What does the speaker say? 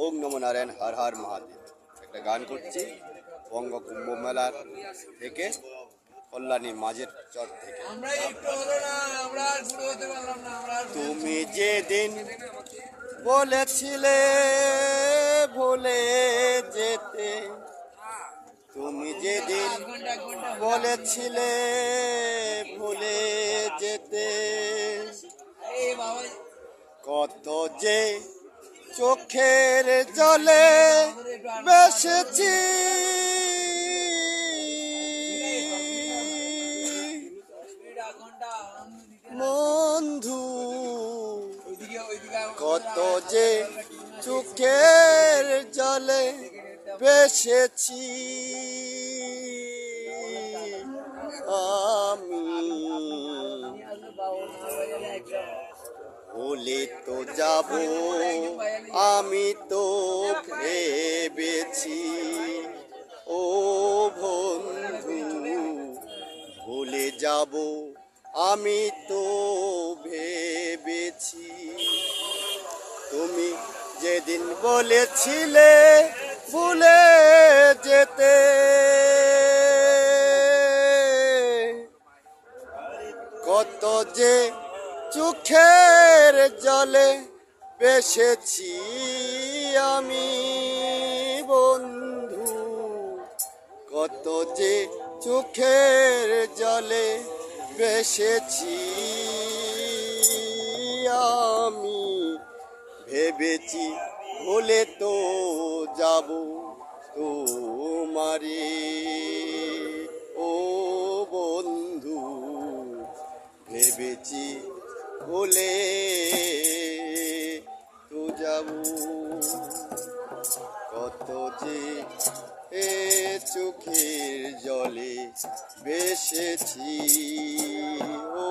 ওম নমো নারায়ণ, হর হর মহাদেব। একটা গান করছি বঙ্গ কুম্ভ মেলার থেকে, কল্যাণী মাঝের চর থেকে। তুমি যেদিন বলেছিলে ভুলে যেতে, তুমি যেদিন বলেছিলে ভুলে যেতে, কত যে চোখের জলে বেসেছি বন্ধু, কত যে চোখের জলে বেসেছি আমি, ভুলে তো যাব আমি তো ভেবেছি ও বন্ধু, ভুলে যাব আমি তো ভেবেছি। তুমি যেদিন বলেছিলে ভুলে যেতে, কত যে চোখের জলে বেসেছি আমি বন্ধু, কত যে চোখের জলে বেসেছি আমি, ভেবেছি ভুলে তো যাব তোমারে ও বন্ধু, ভেবেছি ভুলে তো যাব, কত যে চোখের জলে বেসেছি ও